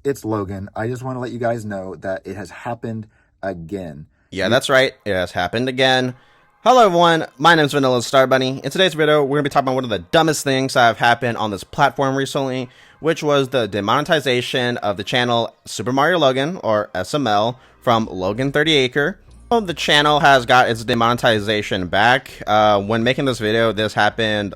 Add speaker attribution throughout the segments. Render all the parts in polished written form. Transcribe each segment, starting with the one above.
Speaker 1: it's Logan. I just want to let you guys know that it has happened again.
Speaker 2: Yeah, that's right. It has happened again. Hello everyone, my name is Vanilla Star Bunny. In today's video, we're going to be talking about one of the dumbest things that have happened on this platform recently, which was the demonetization of the channel SuperMarioLogan, or SML, from Logan Thirtyacre. The channel has got its demonetization back. When making this video, this happened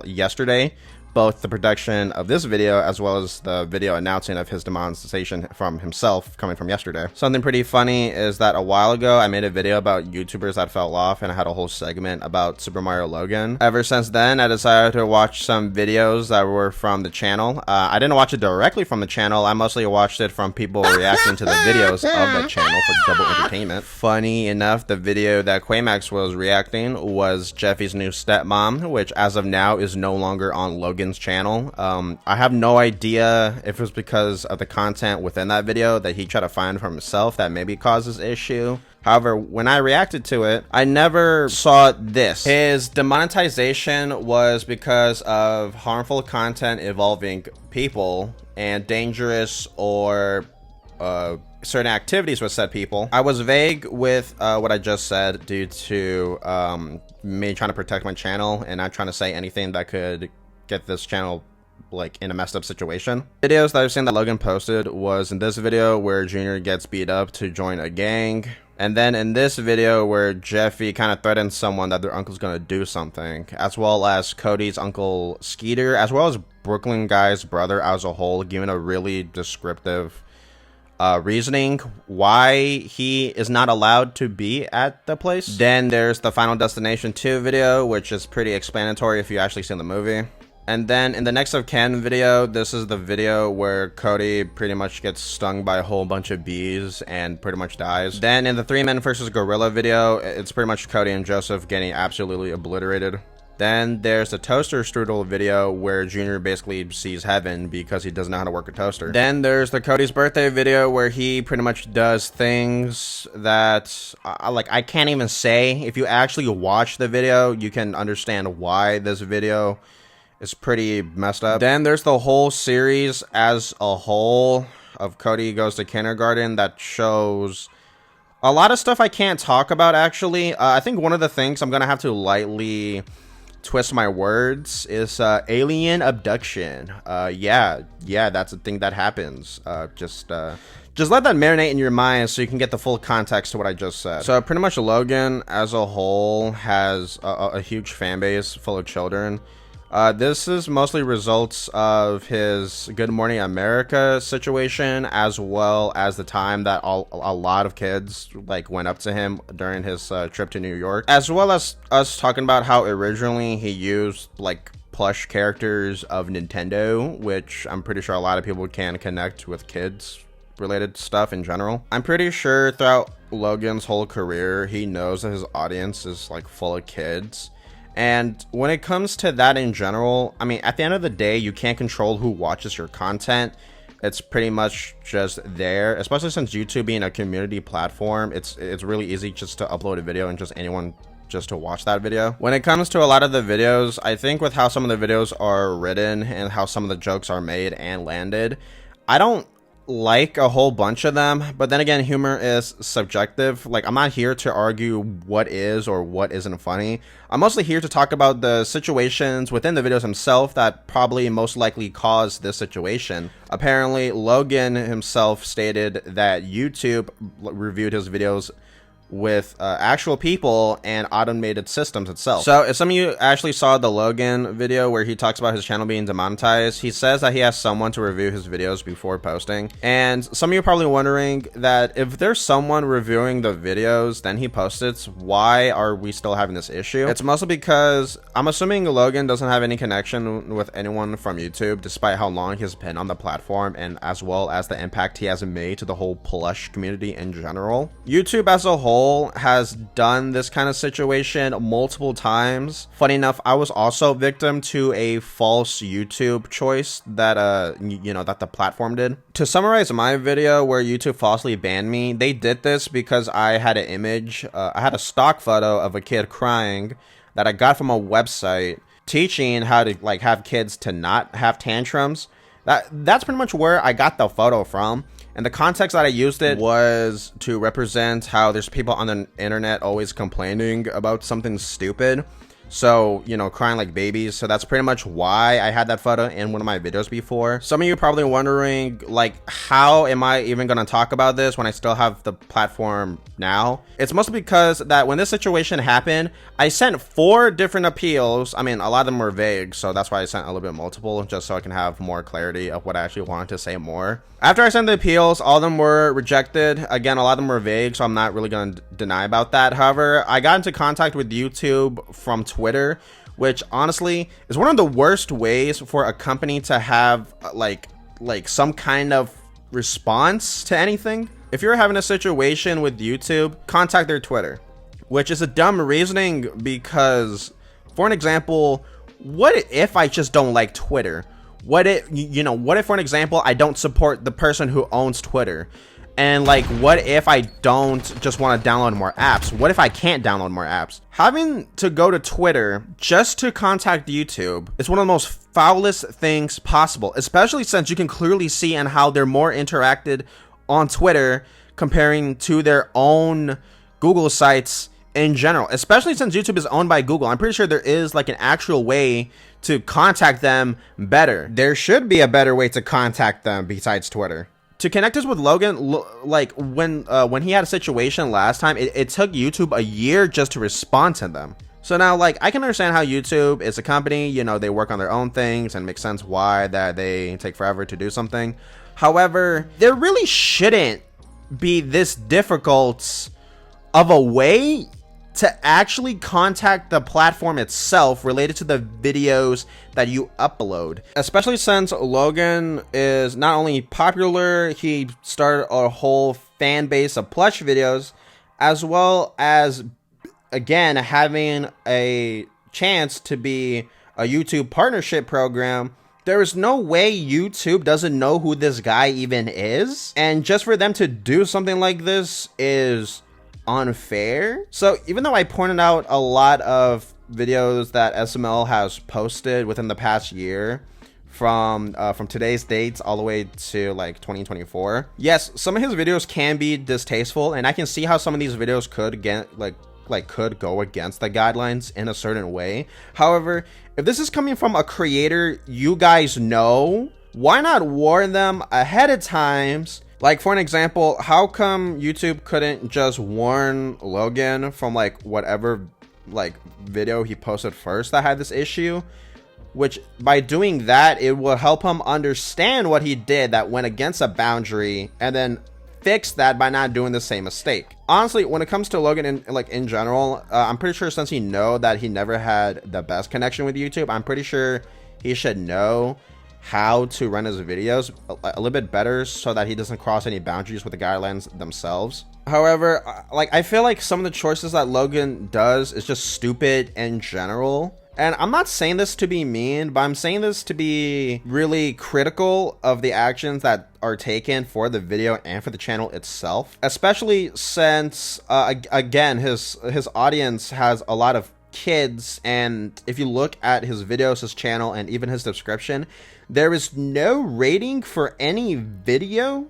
Speaker 2: yesterday. Both the production of this video as well as the video announcing of his demonetization from himself coming from yesterday. Something pretty funny is that a while ago I made a video about YouTubers that fell off, and I had a whole segment about SuperMarioLogan. Ever since then, I decided to watch some videos that were from the channel. I didn't watch it directly from the channel. I mostly watched it from people reacting to the videos of the channel for double entertainment. Funny enough, the video that Quamax was reacting was Jeffy's new stepmom, which as of now is no longer on Logan's channel. I have no idea if it was because of the content within that video that he tried to find for himself that maybe causes issue. However, when I reacted to it, I never saw this. His demonetization was because of harmful content involving people and dangerous or certain activities with said people. I was vague with what I just said due to me trying to protect my channel and not trying to say anything that could get this channel like in a messed up situation. Videos that I've seen that Logan posted was in this video where Junior gets beat up to join a gang, and then in this video where Jeffy kind of threatens someone that their uncle's gonna do something, as well as Cody's uncle Skeeter, as well as Brooklyn Guy's brother as a whole, giving a really descriptive reasoning why he is not allowed to be at the place. Then there's the Final Destination 2 video, which is pretty explanatory if you actually seen the movie. And then in the next of kin video, this is the video where Cody pretty much gets stung by a whole bunch of bees and pretty much dies. Then in the 3 Men vs. Gorilla video, it's pretty much Cody and Joseph getting absolutely obliterated. Then there's the toaster strudel video where Junior basically sees heaven because he doesn't know how to work a toaster. Then there's the Cody's birthday video where he pretty much does things that I can't even say. If you actually watch the video, you can understand why this video is pretty messed up. Then there's the whole series as a whole of Cody Goes to Kindergarten that shows a lot of stuff I can't talk about actually. I think one of the things I'm gonna have to lightly twist my words is alien abduction. Yeah, that's a thing that happens. Just let that marinate in your mind so you can get the full context to what I just said. So pretty much Logan as a whole has a huge fan base full of children. This is mostly results of his Good Morning America situation, as well as the time that a lot of kids like went up to him during his trip to New York, as well as us talking about how originally he used like plush characters of Nintendo, which I'm pretty sure a lot of people can connect with kids related stuff in general. I'm pretty sure throughout Logan's whole career, he knows that his audience is like full of kids. And when it comes to that in general, I mean, at the end of the day, you can't control who watches your content. It's pretty much just there, especially since YouTube being a community platform, it's really easy just to upload a video and just anyone just to watch that video. When it comes to a lot of the videos, I think with how some of the videos are written and how some of the jokes are made and landed, I don't like a whole bunch of them, but then again, humor is subjective. Like, I'm not here to argue what is or what isn't funny. I'm mostly here to talk about the situations within the videos himself that probably most likely caused this situation. Apparently, Logan himself stated that YouTube reviewed his videos with actual people and automated systems itself. So if some of you actually saw the Logan video where he talks about his channel being demonetized, he says that he has someone to review his videos before posting. And some of you are probably wondering that if there's someone reviewing the videos then he posts it, why are we still having this issue? It's mostly because I'm assuming Logan doesn't have any connection with anyone from YouTube, despite how long he's been on the platform and as well as the impact he has made to the whole plush community in general. YouTube as a whole has done this kind of situation multiple times. Funny enough, I was also victim to a false YouTube choice that that the platform did. To summarize my video where YouTube falsely banned me, they did this because I had an image, I had a stock photo of a kid crying that I got from a website teaching how to like have kids to not have tantrums. That's pretty much where I got the photo from. And the context that I used it was to represent how there's people on the internet always complaining about something stupid. So, you know, crying like babies. So that's pretty much why I had that photo in one of my videos before. Some of you are probably wondering, like, how am I even going to talk about this when I still have the platform now? It's mostly because that when this situation happened, I sent 4 different appeals. I mean, a lot of them were vague, so that's why I sent a little bit multiple, just so I can have more clarity of what I actually wanted to say more. After I sent the appeals, all of them were rejected. Again, a lot of them were vague, so I'm not really going to deny about that. However, I got into contact with YouTube from Twitter, which honestly is one of the worst ways for a company to have like some kind of response to anything. If you're having a situation with YouTube, contact their Twitter, which is a dumb reasoning because, for an example, what if I just don't like Twitter? What if, what if, for an example, I don't support the person who owns Twitter? And like, what if I don't just want to download more apps? What if I can't download more apps? Having to go to Twitter just to contact YouTube is one of the most foulest things possible, especially since you can clearly see and how they're more interacted on Twitter comparing to their own Google sites in general, especially since YouTube is owned by Google. I'm pretty sure there is like an actual way to contact them better. There should be a better way to contact them besides Twitter. To connect us with Logan, like when he had a situation last time, it took YouTube a year just to respond to them. So now, like, I can understand how YouTube is a company, they work on their own things and makes sense why that they take forever to do something. However, there really shouldn't be this difficult of a way to actually contact the platform itself related to the videos that you upload, especially since Logan is not only popular, he started a whole fan base of plush videos, as well as, again, having a chance to be a YouTube partnership program. There is no way YouTube doesn't know who this guy even is, and just for them to do something like this is unfair. So even though I pointed out a lot of videos that SML has posted within the past year, from today's dates all the way to like 2024, yes, some of his videos can be distasteful, and I can see how some of these videos could get could go against the guidelines in a certain way. However, if this is coming from a creator you guys know, why not warn them ahead of time? Like, for an example, how come YouTube couldn't just warn Logan from like whatever like video he posted first that had this issue? Which, by doing that, it will help him understand what he did that went against a boundary, and then fix that by not doing the same mistake. Honestly, when it comes to Logan in general, I'm pretty sure since he know that he never had the best connection with YouTube, I'm pretty sure he should know how to run his videos a little bit better so that he doesn't cross any boundaries with the guidelines themselves. However, I feel like some of the choices that Logan does is just stupid in general. And I'm not saying this to be mean, but I'm saying this to be really critical of the actions that are taken for the video and for the channel itself, especially since again, his audience has a lot of kids, and if you look at his videos, his channel, and even his description, there is no rating for any video.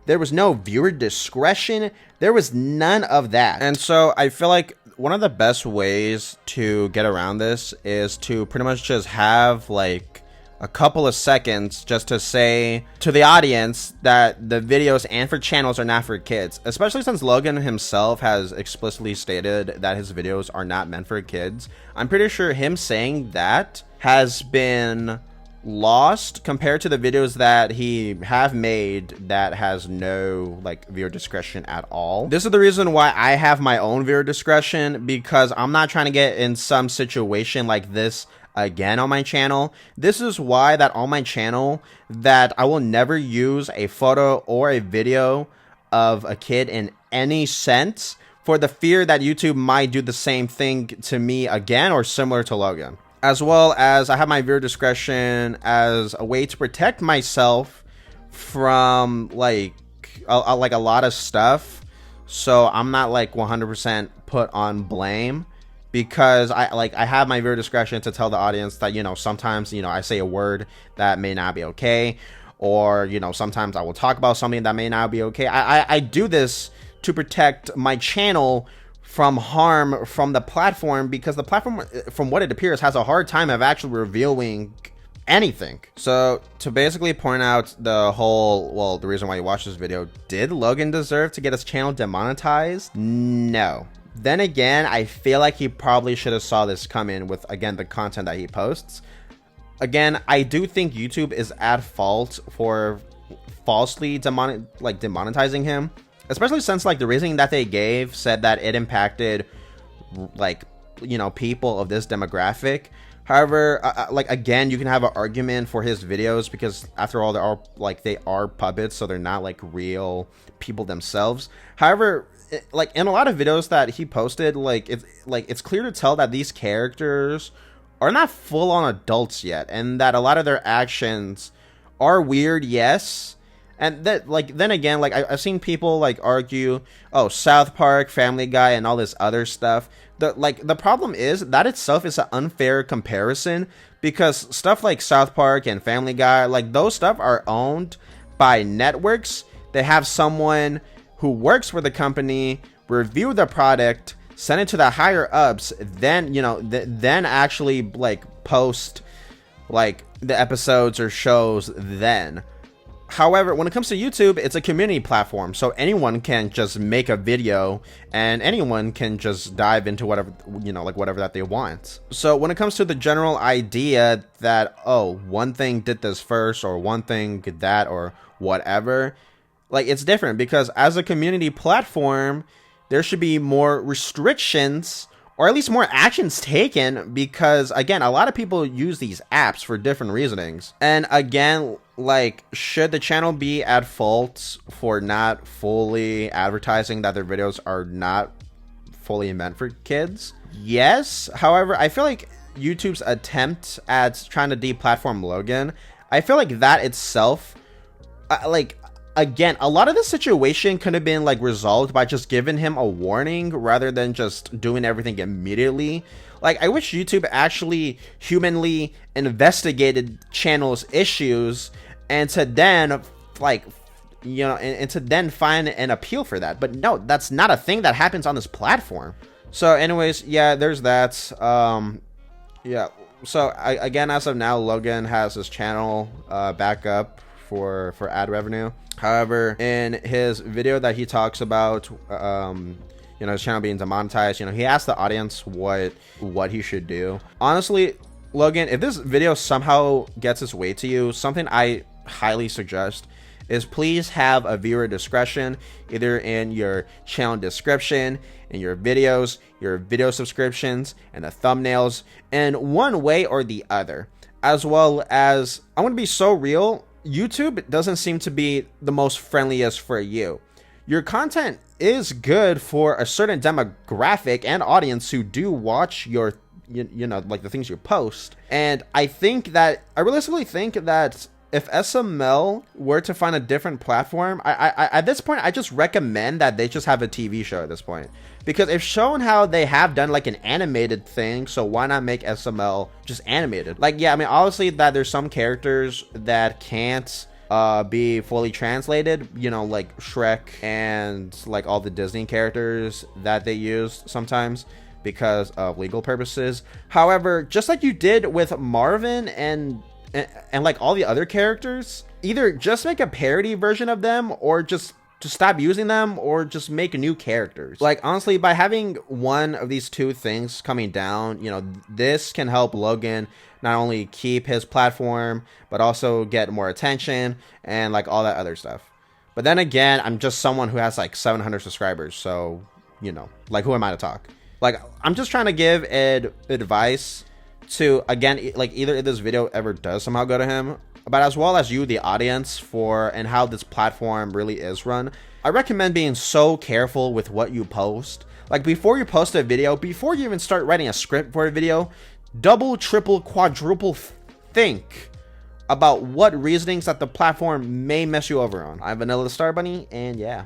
Speaker 2: There was no viewer discretion. There was none of that. And so I feel like one of the best ways to get around this is to pretty much just have like a couple of seconds just to say to the audience that the videos and for channels are not for kids, especially since Logan himself has explicitly stated that his videos are not meant for kids. I'm pretty sure him saying that has been lost compared to the videos that he have made that has no like viewer discretion at all. This is the reason why I have my own viewer discretion, because I'm not trying to get in some situation like this again on my channel. This is why that on my channel that I will never use a photo or a video of a kid in any sense, for the fear that YouTube might do the same thing to me again or similar to Logan. As well as I have my viewer discretion as a way to protect myself from like a lot of stuff, so I'm not like 100% put on blame because I have my viewer discretion to tell the audience that, you know, sometimes, you know, I say a word that may not be okay, or, you know, sometimes I will talk about something that may not be okay. I do this to protect my channel from harm from the platform, because the platform, from what it appears, has a hard time of actually revealing anything. So to basically point out the whole, well, the reason why you watched this video, did Logan deserve to get his channel demonetized? No. Then again, I feel like he probably should have saw this come in with, again, the content that he posts. Again, I do think YouTube is at fault for falsely demonetizing him, especially since, like, the reasoning that they gave said that it impacted, like, you know, people of this demographic. However, like, again, you can have an argument for his videos, because after all, they are puppets, so they're not like real people themselves. However, like, in a lot of videos that he posted, it's clear to tell that these characters are not full-on adults yet, and that a lot of their actions are weird, yes. And that, like, then again, like, I've seen people, like, argue, oh, South Park, Family Guy, and all this other stuff. The problem is that itself is an unfair comparison, because stuff like South Park and Family Guy, like, those stuff are owned by networks. They have someone who works for the company review the product, send it to the higher ups, then, you know, then actually, like, post, like, the episodes or shows then. However, when it comes to YouTube, it's a community platform, so anyone can just make a video and anyone can just dive into whatever, you know, like, whatever that they want. So when it comes to the general idea that, oh, one thing did this first, or one thing did that, or whatever, like, it's different, because as a community platform, there should be more restrictions, or at least more actions taken, because, again, a lot of people use these apps for different reasonings. And again, like, should the channel be at fault for not fully advertising that their videos are not fully meant for kids? Yes. However, I feel like YouTube's attempt at trying to deplatform Logan, I feel like that itself, like, again, a lot of the situation could have been, like, resolved by just giving him a warning rather than just doing everything immediately. Like, I wish YouTube actually humanly investigated channel's issues, and to then, like, you know, and to then find an appeal for that. But no, that's not a thing that happens on this platform. So anyways, yeah, there's that. Yeah, so again, as of now, Logan has his channel back up for ad revenue. However, in his video that he talks about, you know, his channel being demonetized, you know, he asked the audience what he should do. Honestly, Logan, if this video somehow gets its way to you, something I highly suggest is please have a viewer discretion, either in your channel description, in your videos, your video subscriptions, and the thumbnails, in one way or the other. As well as, I'm going to be so real, YouTube doesn't seem to be the most friendliest for you. Your content is good for a certain demographic and audience who do watch your, you know, like, the things you post. And I realistically think that if SML were to find a different platform, I at this point, I just recommend that they just have a TV show at this point. Because if shown how they have done, like, an animated thing, so why not make SML just animated? Like, yeah, I mean, obviously that there's some characters that can't be fully translated, you know, like Shrek and, like, all the Disney characters that they use sometimes because of legal purposes. However, just like you did with Marvin and like all the other characters, either just make a parody version of them, or just to stop using them, or just make new characters. Like, honestly, by having one of these two things coming down, you know, this can help Logan not only keep his platform, but also get more attention and, like, all that other stuff. But then again, I'm just someone who has, like, 700 subscribers, so, you know, like, who am I to talk? Like, I'm just trying to give advice to, again, like, either if this video ever does somehow go to him, but as well as you, the audience, and how this platform really is run. I recommend being so careful with what you post. Like, before you post a video, before you even start writing a script for a video, double, triple, quadruple think about what reasonings that the platform may mess you over on. I'm Vanilla the Star Bunny, and yeah.